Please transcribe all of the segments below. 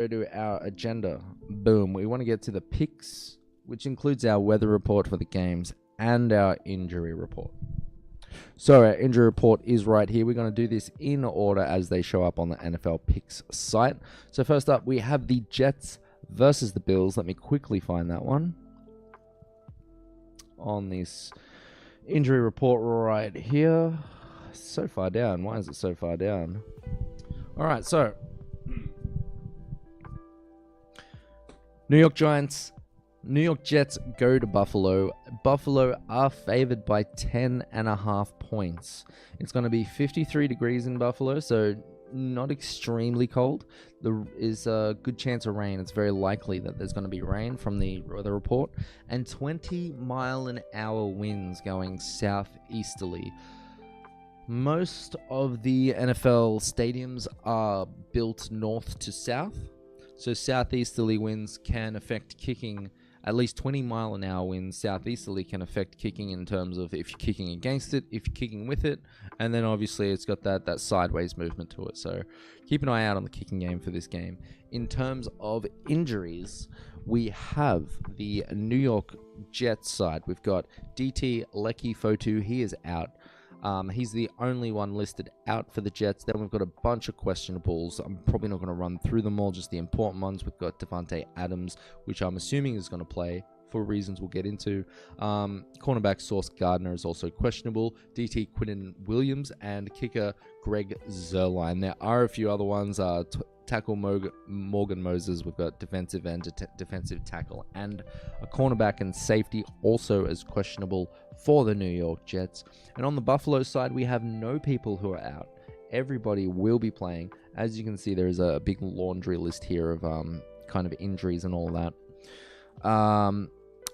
Go to our agenda. Boom. We want to get to the picks, which includes our weather report for the games and our injury report. So our injury report is right here. We're going to do this in order as they show up on the NFL Picks site. So first up, we have the Jets versus the Bills. Let me quickly find that one on this injury report right here. So far down. Why is it so far down? All right, so New York Jets go to Buffalo. Buffalo are favored by 10.5 points. It's going to be 53 degrees in Buffalo, so not extremely cold. There is a good chance of rain. It's very likely that there's going to be rain from the weather report. And 20-mile-an-hour winds going southeasterly. Most of the NFL stadiums are built north to south. So southeasterly winds can affect kicking. At least 20-mile-an-hour winds southeasterly can affect kicking in terms of if you're kicking against it, if you're kicking with it, and then obviously it's got that sideways movement to it. So keep an eye out on the kicking game for this game. In terms of injuries, we have the New York Jets side. We've got DT Lecky Fotu. He is out. He's the only one listed out for the Jets. Then we've got a bunch of questionables. I'm probably not going to run through them all, just the important ones. We've got Devontae Adams, which I'm assuming is going to play for reasons we'll get into. Cornerback Sauce Gardner is also questionable. DT Quinnen Williams and kicker Greg Zuerlein. There are a few other ones. Tackle Morgan Moses. We've got defensive end, defensive tackle, and a cornerback and safety also as questionable for the New York Jets. And on the Buffalo side, we have no people who are out. Everybody will be playing. As you can see, there is a big laundry list here of kind of injuries and all that.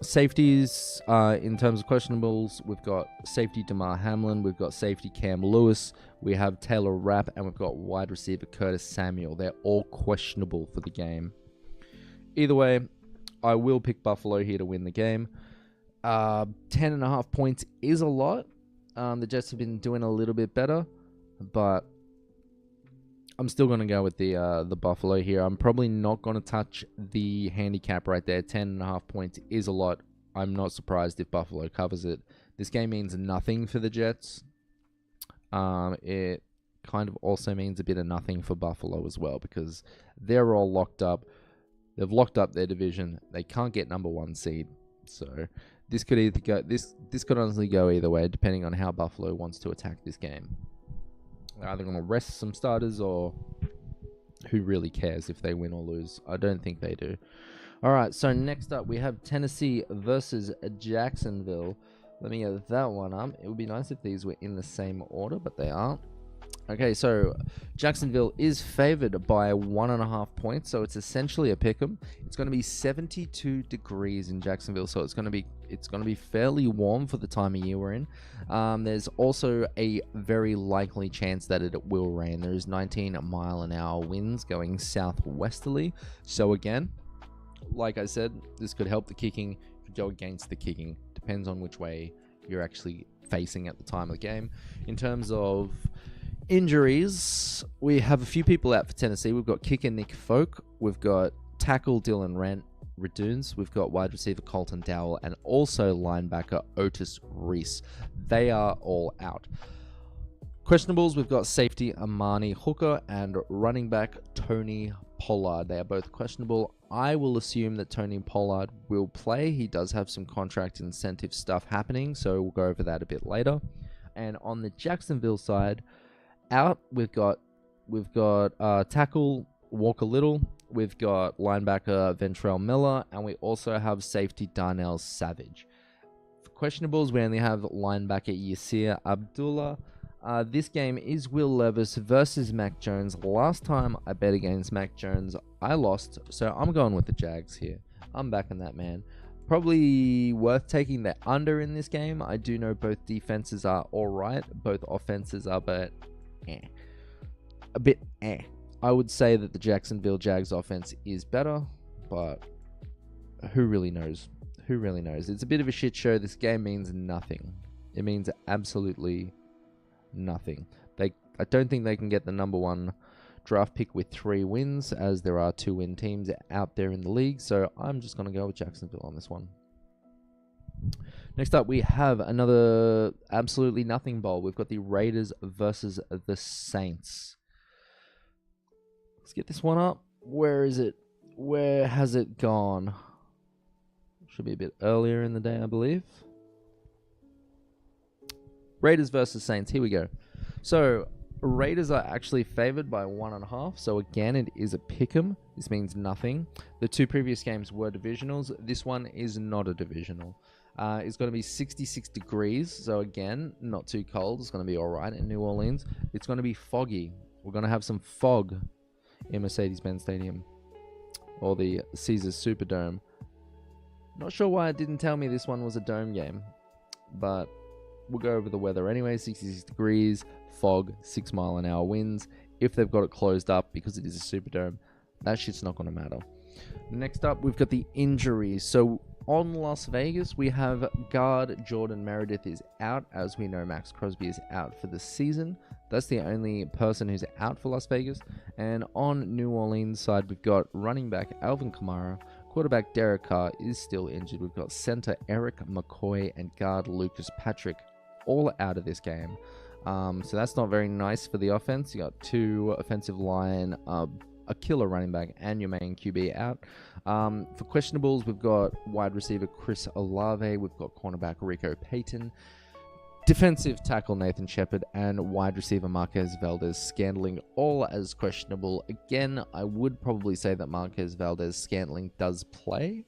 Safeties, in terms of questionables, we've got safety Damar Hamlin, we've got safety Cam Lewis, we have Taylor Rapp, and we've got wide receiver Curtis Samuel. They're all questionable for the game. Either way, I will pick Buffalo here to win the game. 10.5 points is a lot. The Jets have been doing a little bit better, but I'm still going to go with the Buffalo here. I'm probably not going to touch the handicap right there. 10.5 points is a lot. I'm not surprised if Buffalo covers it. This game means nothing for the Jets. It kind of also means a bit of nothing for Buffalo as well because they're all locked up. They've locked up their division. They can't get number 1 seed. So this could either go. This could honestly go either way depending on how Buffalo wants to attack this game. They're either going to rest some starters or who really cares if they win or lose? I don't think they do. All right, so next up we have Tennessee versus Jacksonville. Let me get that one up. It would be nice if these were in the same order, but they aren't. Okay, so Jacksonville is favored by 1.5 points, so it's essentially a pick'em. It's going to be 72 degrees in Jacksonville, so it's going to be fairly warm for the time of year we're in. There's also a very likely chance that it will rain. There is 19-mile-an-hour winds going southwesterly. So again, like I said, this could help the kicking, could go against the kicking. Depends on which way you're actually facing at the time of the game. In terms of injuries, we have a few people out for Tennessee. We've got kicker Nick Folk. We've got tackle Dylan Redunes. We've got wide receiver Colton Dowell and also linebacker Otis Reese. They are all out. Questionables, we've got safety Amani Hooker and running back Tony Pollard. They are both questionable. I will assume that Tony Pollard will play. He does have some contract incentive stuff happening, so we'll go over that a bit later. And on the Jacksonville side, out we've got tackle Walker Little, we've got linebacker Ventrell Miller, and we also have safety Darnell Savage. For questionables, we only have linebacker Yasir Abdullah. This game is Will Levis versus Mac Jones. Last time I bet against Mac Jones, I lost, so I'm going with the Jags here. I'm backing that man. Probably worth taking the under in this game. I do know both defenses are alright. Both offenses are a bit eh. I would say that the Jacksonville Jags offense is better, but who really knows? Who really knows? It's a bit of a shit show. This game means nothing. It means absolutely nothing. I don't think they can get the number one draft pick with 3 wins, as there are 2-win teams out there in the league. So I'm just going to go with Jacksonville on this one. Next up, we have another absolutely nothing bowl. We've got the Raiders versus the Saints. Let's get this one up. Where is it? Where has it gone? Should be a bit earlier in the day, I believe. Raiders versus Saints. Here we go. So, Raiders are actually favored by 1.5. So, again, it is a pick'em. This means nothing. The 2 previous games were divisionals. This one is not a divisional. It's going to be 66 degrees. So, again, not too cold. It's going to be all right in New Orleans. It's going to be foggy. We're going to have some fog in Mercedes-Benz Stadium, or the Caesars Superdome. Not sure why it didn't tell me this one was a dome game, but we'll go over the weather anyway. 66 degrees, fog, 6-mile-an-hour winds. If they've got it closed up because it is a Superdome, that shit's not going to matter. Next up, we've got the injuries. So on Las Vegas, we have guard Jordan Meredith is out. As we know, Max Crosby is out for the season. That's the only person who's out for Las Vegas. And on New Orleans side, we've got running back Alvin Kamara. Quarterback Derek Carr is still injured. We've got center Eric McCoy and guard Lucas Patrick all out of this game. So that's not very nice for the offense. You got 2 offensive line, a killer running back, and your main QB out. For questionables, we've got wide receiver Chris Olave. We've got cornerback Rico Payton, defensive tackle Nathan Shepard, and wide receiver Marquez Valdez-Scantling, all as questionable. Again, I would probably say that Marquez Valdez-Scantling does play.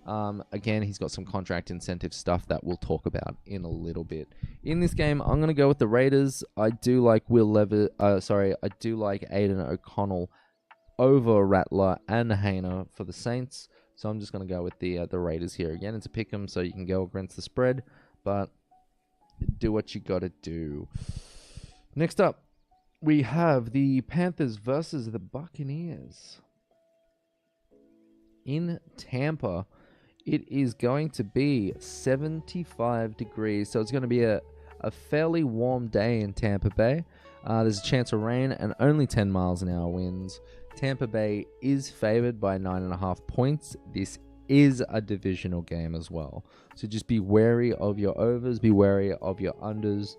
Again, he's got some contract incentive stuff that we'll talk about in a little bit. In this game, I'm going to go with the Raiders. I do like I do like Aiden O'Connell over Rattler and Hayner for the Saints. So I'm just going to go with the Raiders here. Again, it's a pick 'em, so you can go against the spread, but do what you got to do. Next up, we have the Panthers versus the Buccaneers. In Tampa, it is going to be 75 degrees, so it's going to be a fairly warm day in Tampa Bay. There's a chance of rain and only 10 miles an hour winds. Tampa Bay is favored by 9.5 points. This is a divisional game as well, so just be wary of your overs, be wary of your unders.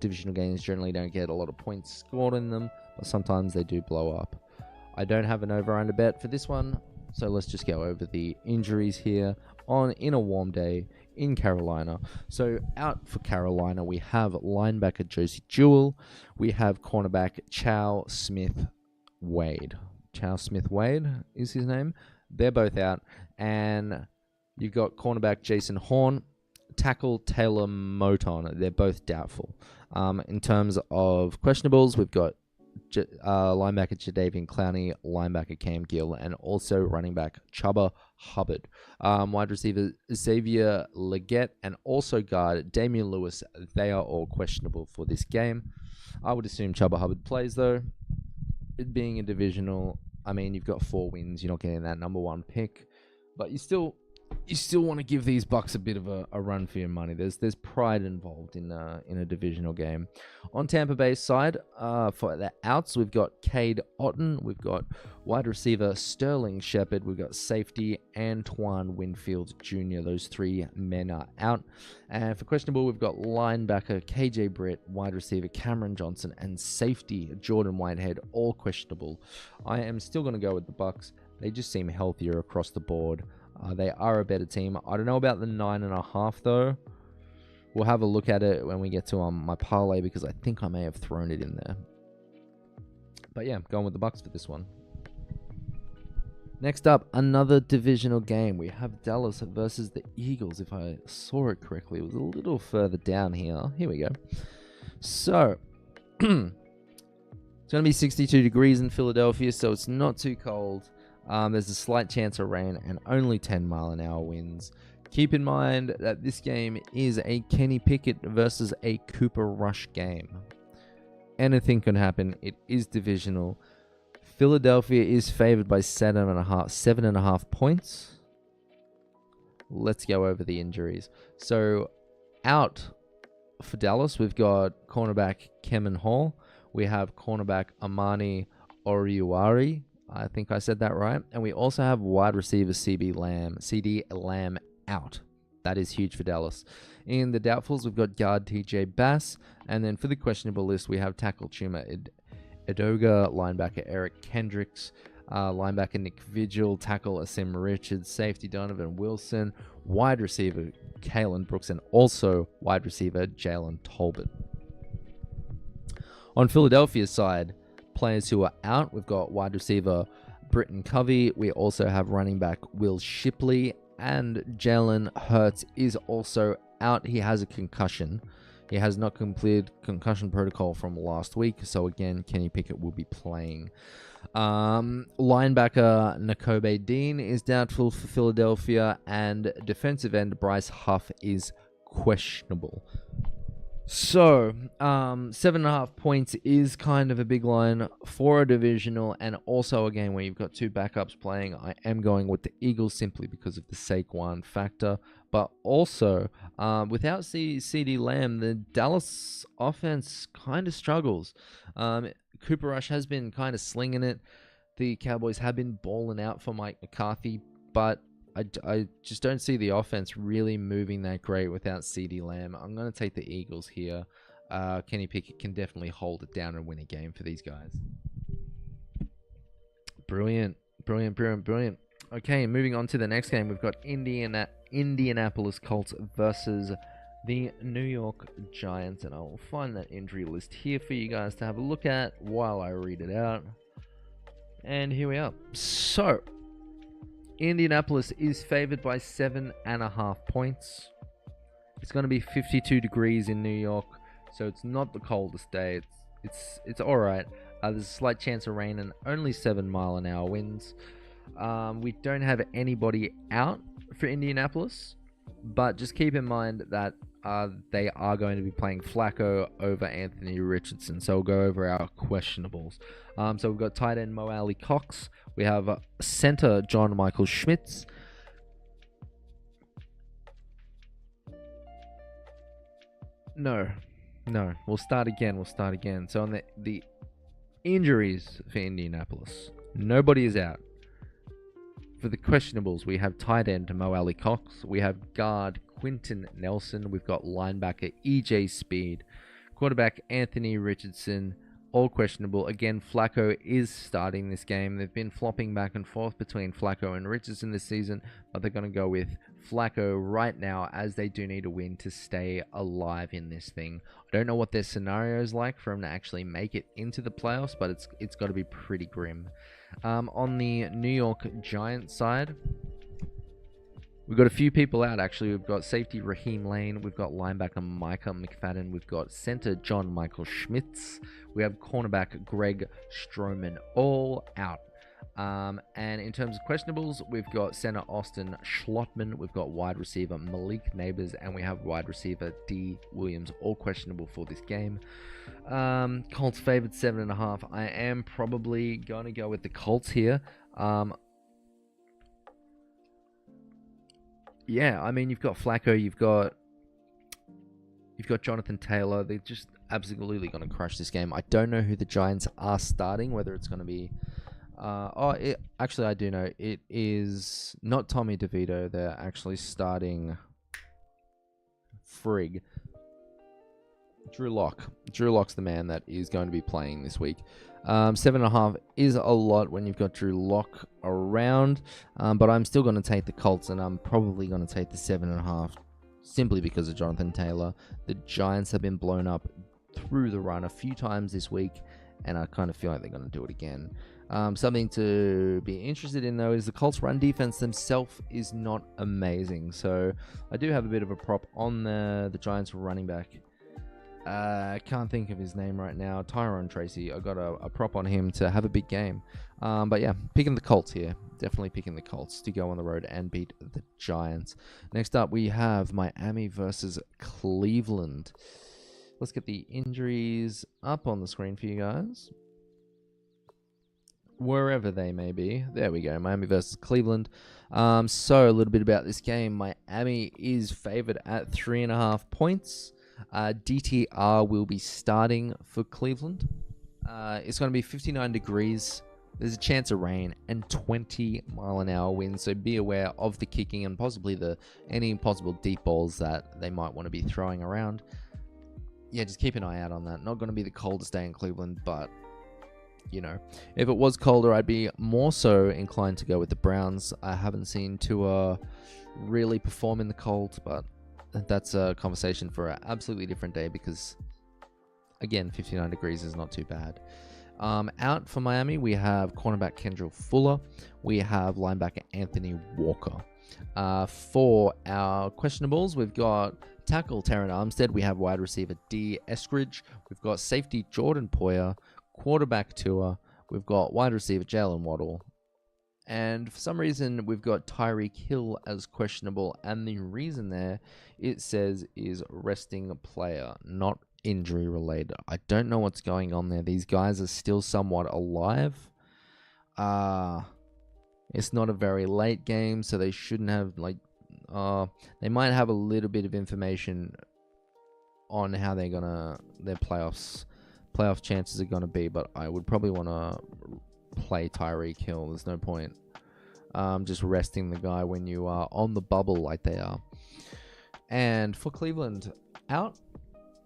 Divisional games generally don't get a lot of points scored in them, but sometimes they do blow up. I don't have an over-under bet for this one, so let's just go over the injuries here in a warm day in Carolina. So out for Carolina, we have linebacker Josie Jewell. We have cornerback Chow Smith-Wade. Chow Smith-Wade is his name. They're both out. And you've got cornerback Jason Horn, tackle Taylor Moton. They're both doubtful. In terms of questionables, we've got linebacker Jadeveon Clowney, linebacker Cam Gill, and also running back Chuba Hubbard. Wide receiver Xavier Leggett, and also guard Damian Lewis. They are all questionable for this game. I would assume Chuba Hubbard plays, though. It being a divisional, I mean, you've got 4 wins. You're not getting that number 1 pick, but you still want to give these Bucks a bit of a run for your money. There's pride involved in a divisional game. On Tampa Bay's side, for the outs, we've got Cade Otton, we've got wide receiver Sterling Shepard, we've got safety Antoine Winfield Jr. Those 3 men are out. And for questionable, we've got linebacker KJ Britt, wide receiver Cameron Johnson, and safety Jordan Whitehead, all questionable. I am still going to go with the Bucks. They just seem healthier across the board. They are a better team. I don't know about the 9.5 though. We'll have a look at it when we get to my parlay, because I think I may have thrown it in there. But yeah, going with the Bucks for this one. Next up, another divisional game. We have Dallas versus the Eagles. If I saw it correctly, it was a little further down here. Here we go. So, it's going to be 62 degrees in Philadelphia, so it's not too cold. There's a slight chance of rain and only 10-mile-an-hour winds. Keep in mind that this game is a Kenny Pickett versus a Cooper Rush game. Anything can happen. It is divisional. Philadelphia is favored by 7.5 points. Let's go over the injuries. So, out for Dallas, we've got cornerback Kemen Hall. We have cornerback Amani Oriuari. I think I said that right. And we also have wide receiver CD Lamb out. That is huge for Dallas. In the doubtfuls, we've got guard TJ Bass. And then for the questionable list, we have tackle Chuma Edoga, linebacker Eric Kendricks, linebacker Nick Vigil, tackle Asim Richards, safety Donovan Wilson, wide receiver Kalen Brooks, and also wide receiver Jalen Tolbert. On Philadelphia's side, players who are out, we've got wide receiver Britton Covey. We also have running back Will Shipley, and Jalen Hurts is also out. He has a concussion. He has not completed concussion protocol from last week, so again, Kenny Pickett will be playing. Linebacker Nakobe Dean is doubtful for Philadelphia, and defensive end Bryce Huff is questionable. So, 7.5 points is kind of a big line for a divisional, and also, again, when you've got two backups playing, I am going with the Eagles simply because of the Saquon factor, but also, without CD Lamb, the Dallas offense kind of struggles. Cooper Rush has been kind of slinging it. The Cowboys have been balling out for Mike McCarthy, but I just don't see the offense really moving that great without CD Lamb. I'm going to take the Eagles here. Kenny Pickett can definitely hold it down and win a game for these guys. Brilliant. Okay, moving on to the next game. We've got Indianapolis Colts versus the New York Giants. And I will find that injury list here for you guys to have a look at while I read it out. And here we are. So, Indianapolis is favored by 7.5 points. It's going to be 52 degrees in New York, so it's not the coldest day. It's all right. There's a slight chance of rain and only 7-mile-an-hour winds. We don't have anybody out for Indianapolis, but just keep in mind that they are going to be playing Flacco over Anthony Richardson. So we'll go over our questionables. So we've got tight end Mo Alley Cox. We have center John Michael Schmitz. No. We'll start again. So on the injuries for Indianapolis, nobody is out. For the questionables, we have tight end Mo Alley Cox. We have guard Quentin Nelson. We've got linebacker EJ Speed. Quarterback Anthony Richardson. All questionable. Again, Flacco is starting this game. They've been flopping back and forth between Flacco and Richardson this season, but they're going to go with Flacco right now as they do need a win to stay alive in this thing. I don't know what their scenario is like for them to actually make it into the playoffs, but it's got to be pretty grim. On the New York Giants side, we've got a few people out, actually. We've got safety Raheem Lane. We've got linebacker Micah McFadden. We've got center John Michael Schmitz. We have cornerback Greg Stroman, all out. And in terms of questionables, we've got center Austin Schlottman. We've got wide receiver Malik Neighbors. And we have wide receiver D. Williams, all questionable for this game. Colts favored 7.5. I am probably going to go with the Colts here. Yeah, I mean, you've got Flacco, you've got Jonathan Taylor. They're just absolutely going to crush this game. I don't know who the Giants are starting, whether it's going to be... actually, I do know. It is not Tommy DeVito. They're actually starting... Frig. Drew Lock. Drew Lock's the man that is going to be playing this week. 7.5 is a lot when you've got Drew Lock around, but I'm still going to take the Colts, and I'm probably going to take the 7.5 simply because of Jonathan Taylor. The Giants have been blown up through the run a few times this week, and I kind of feel like they're going to do it again. Something to be interested in, though, is the Colts' run defense themselves is not amazing. So I do have a bit of a prop on the Giants running back. I can't think of his name right now. Tyrone Tracy. I got a prop on him to have a big game. But yeah, picking the Colts here. Definitely picking the Colts to go on the road and beat the Giants. Next up, we have Miami versus Cleveland. Let's get the injuries up on the screen for you guys. Wherever they may be. There we go. Miami versus Cleveland. So a little bit about this game. Miami is favored at 3.5 points. DTR will be starting for Cleveland. It's going to be 59 degrees. There's a chance of rain and 20-mile-an-hour winds. So be aware of the kicking and possibly any possible deep balls that they might want to be throwing around. Yeah, just keep an eye out on that. Not going to be the coldest day in Cleveland, but you know, if it was colder, I'd be more so inclined to go with the Browns. I haven't seen Tua really perform in the cold, but that's a conversation for an absolutely different day because, again, 59 degrees is not too bad. Out for Miami, we have cornerback Kendall Fuller. We have linebacker Anthony Walker. For our questionables, we've got tackle Terran Armstead. We have wide receiver D. Eskridge. We've got safety Jordan Poyer. Quarterback Tua. We've got wide receiver Jalen Waddle. And for some reason, we've got Tyreek Hill as questionable. And the reason there, it says, is resting player, not injury related. I don't know what's going on there. These guys are still somewhat alive. It's not a very late game, so they shouldn't have, they might have a little bit of information on how their playoff chances are gonna be, but I would probably want to play Tyreek Hill. There's no point just resting the guy when you are on the bubble like they are. And for Cleveland, out,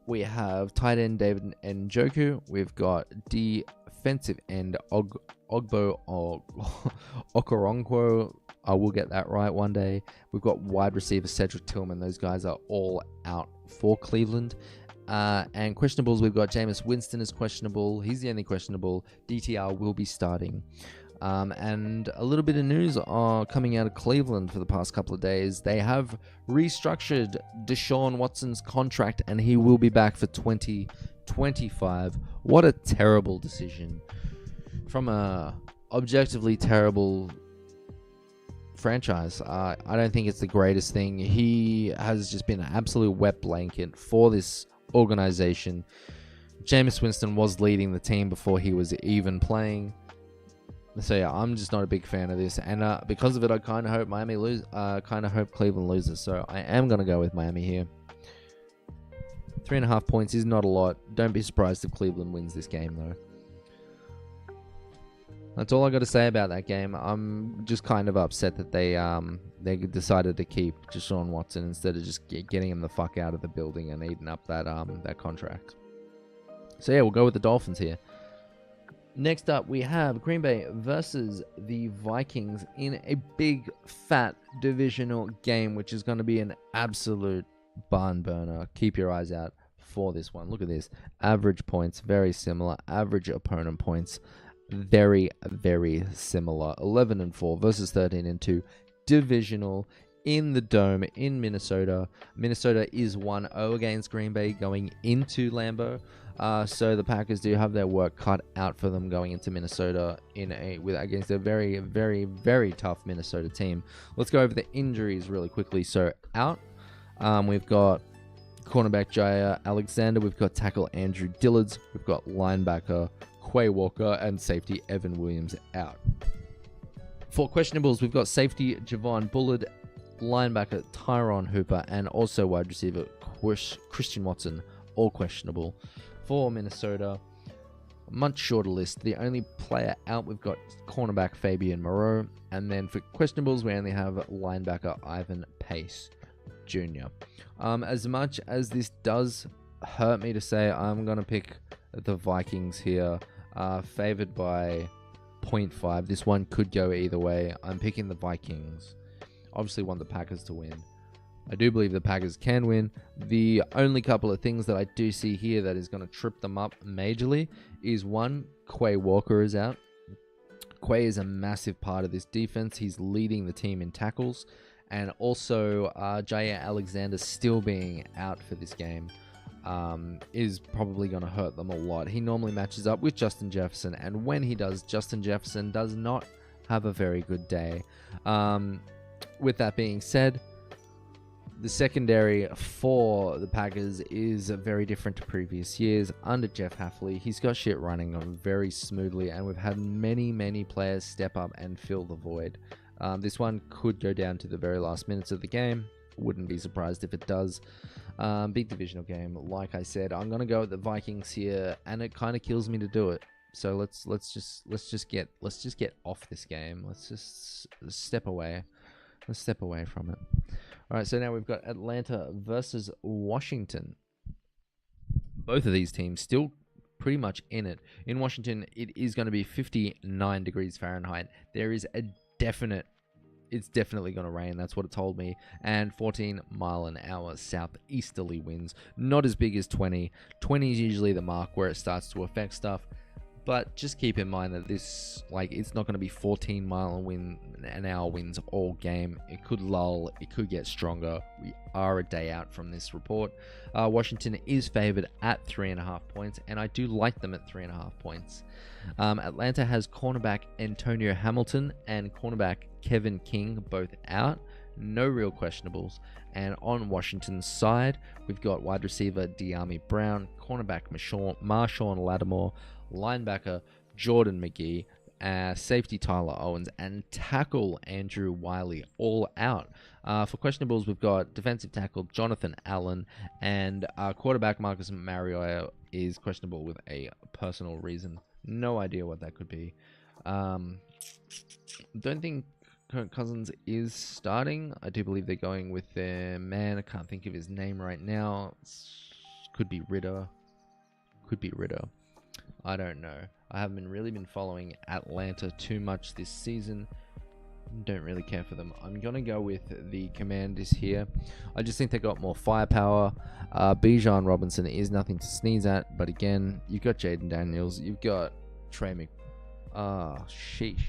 we have tight end David Njoku. We've got defensive end Ogbo Okoronkwo. I will get that right one day. We've got wide receiver Cedric Tillman. Those guys are all out for Cleveland. And questionables, we've got Jameis Winston is questionable. He's the only questionable. DTR will be starting. And a little bit of news coming out of Cleveland for the past couple of days. They have restructured Deshaun Watson's contract, and he will be back for 2025. What a terrible decision from a objectively terrible franchise. I don't think it's the greatest thing. He has just been an absolute wet blanket for this organization. Jameis Winston was leading the team before he was even playing. So yeah, I'm just not a big fan of this, and because of it, I kind of hope Cleveland loses. So I am gonna go with Miami here. 3.5 points is not a lot. Don't be surprised if Cleveland wins this game, though. That's all I got to say about that game. I'm just kind of upset that they decided to keep Deshaun Watson instead of just getting him the fuck out of the building and eating up that contract. So yeah, we'll go with the Dolphins here. Next up, we have Green Bay versus the Vikings in a big, fat divisional game, which is going to be an absolute barn burner. Keep your eyes out for this one. Look at this. Average points, very similar. Average opponent points, very, very similar. 11-4 versus 13-2. Divisional in the Dome in Minnesota. Minnesota is 1-0 against Green Bay going into Lambeau. So the Packers do have their work cut out for them going into Minnesota against a very, very, very tough Minnesota team. Let's go over the injuries really quickly. So out, we've got cornerback Jair Alexander. We've got tackle Andrew Dillards. We've got linebacker Quay Walker and safety Evan Williams out. For questionables, we've got safety Javon Bullard, linebacker Tyron Hooper, and also wide receiver Christian Watson, all questionable. For Minnesota, much shorter list. The only player out, we've got cornerback Fabian Moreau. And then for questionables, we only have linebacker Ivan Pace Jr. As much as this does hurt me to say, I'm going to pick the Vikings here, favored by 0.5. This one could go either way. I'm picking the Vikings. Obviously want the Packers to win. I do believe the Packers can win. The only couple of things that I do see here that is going to trip them up majorly is one, Quay Walker is out. Quay is a massive part of this defense. He's leading the team in tackles. And also, Jair Alexander still being out for this game is probably going to hurt them a lot. He normally matches up with Justin Jefferson. And when he does, Justin Jefferson does not have a very good day. With that being said, the secondary for the Packers is very different to previous years. Under Jeff Hafley, he's got shit running very smoothly, and we've had many, many players step up and fill the void. This one could go down to the very last minutes of the game. Wouldn't be surprised if it does. Big divisional game, like I said. I'm gonna go with the Vikings here, and it kind of kills me to do it. So let's just get off this game. Let's just step away. Let's step away from it. All right. So now we've got Atlanta versus Washington. Both of these teams still pretty much in it. In Washington, it is going to be 59 degrees Fahrenheit. There is a it's definitely going to rain. That's what it told me. And 14-mile-an-hour southeasterly winds. Not as big as 20. 20 is usually the mark where it starts to affect stuff. But just keep in mind that this, it's not going to be 14-mile-an-hour winds all game. It could lull. It could get stronger. We are a day out from this report. Washington is favored at 3.5 points, and I do like them at 3.5 points. Atlanta has cornerback Antonio Hamilton and cornerback Kevin King both out. No real questionables. And on Washington's side, we've got wide receiver De'Ami Brown, cornerback Marshawn Lattimore, linebacker Jordan McGee, safety Tyler Owens, and tackle Andrew Wiley all out. For questionables, we've got defensive tackle Jonathan Allen, and quarterback Marcus Mariota is questionable with a personal reason. No idea what that could be. Don't think Kirk Cousins is starting. I do believe they're going with their man. I can't think of his name right now. Could be Ritter. I don't know. I haven't really been following Atlanta too much this season. Don't really care for them. I'm going to go with the Commanders here. I just think they got more firepower. Bijan Robinson is nothing to sneeze at. But again, you've got Jaden Daniels. You've got Trey sheesh.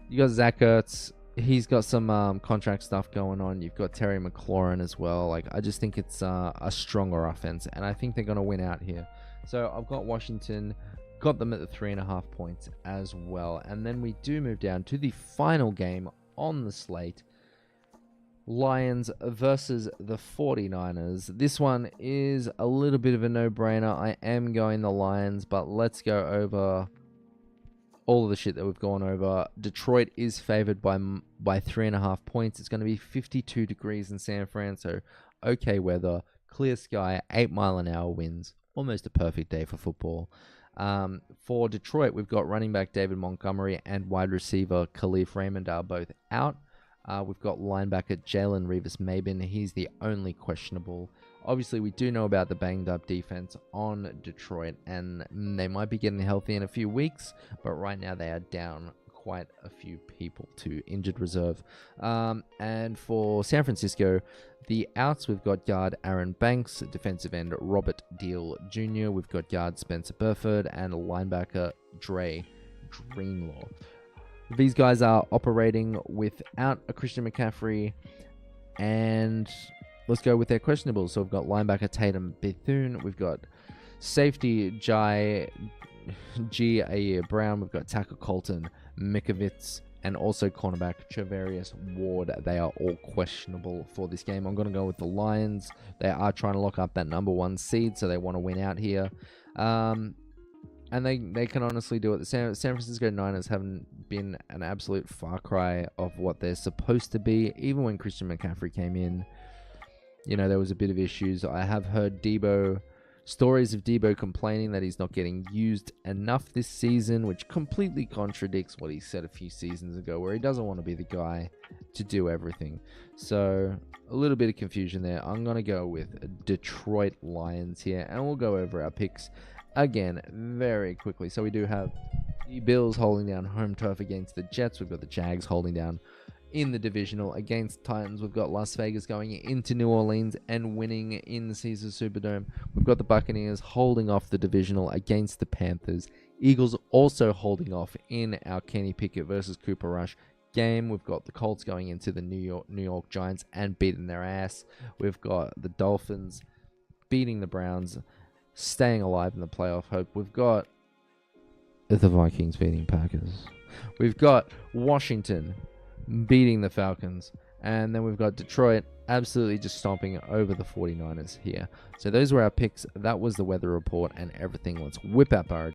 You got Zach Ertz. He's got some contract stuff going on. You've got Terry McLaurin as well. I just think it's a stronger offense. And I think they're going to win out here. So I've got Washington, got them at the 3.5 points as well. And then we do move down to the final game on the slate. Lions versus the 49ers. This one is a little bit of a no-brainer. I am going the Lions, but let's go over all of the shit that we've gone over. Detroit is favored by 3.5 points. It's going to be 52 degrees in San Fran, so okay weather, clear sky, 8-mile-an-hour winds. Almost a perfect day for football. For Detroit, we've got running back David Montgomery and wide receiver Khalif Raymond are both out. We've got linebacker Jalen Revis-Maybin. He's the only questionable. Obviously, we do know about the banged-up defense on Detroit, and they might be getting healthy in a few weeks, but right now they are down quite a few people to injured reserve. And for San Francisco, the outs, we've got guard Aaron Banks, defensive end Robert Deal Jr., we've got guard Spencer Burford, and linebacker Dre Greenlaw. These guys are operating without a Christian McCaffrey, and let's go with their questionables. So we've got linebacker Tatum Bethune, we've got safety G. A. Brown, we've got tackle Colton Mikovits, and also cornerback Trevarius Ward. They are all questionable for this game. I'm going to go with the Lions. They are trying to lock up that number 1 seed, so they want to win out here. And they can honestly do it. The San Francisco Niners haven't been an absolute far cry of what they're supposed to be. Even when Christian McCaffrey came in, there was a bit of issues. I have heard stories of Debo complaining that he's not getting used enough this season, which completely contradicts what he said a few seasons ago, where he doesn't want to be the guy to do everything. So a little bit of confusion there. I'm going to go with Detroit Lions here, and we'll go over our picks again very quickly. So we do have the Bills holding down home turf against the Jets. We've got the Jags holding down in the divisional against Titans. We've got Las Vegas going into New Orleans and winning in the Caesars Superdome. We've got the Buccaneers holding off the divisional against the Panthers. Eagles also holding off in our Kenny Pickett versus Cooper Rush game. We've got the Colts going into the New York Giants and beating their ass. We've got the Dolphins beating the Browns, staying alive in the playoff hope. We've got the Vikings beating Packers. We've got Washington beating the Falcons. And then we've got Detroit absolutely just stomping over the 49ers here. So those were our picks. That was the weather report and everything. Let's whip up our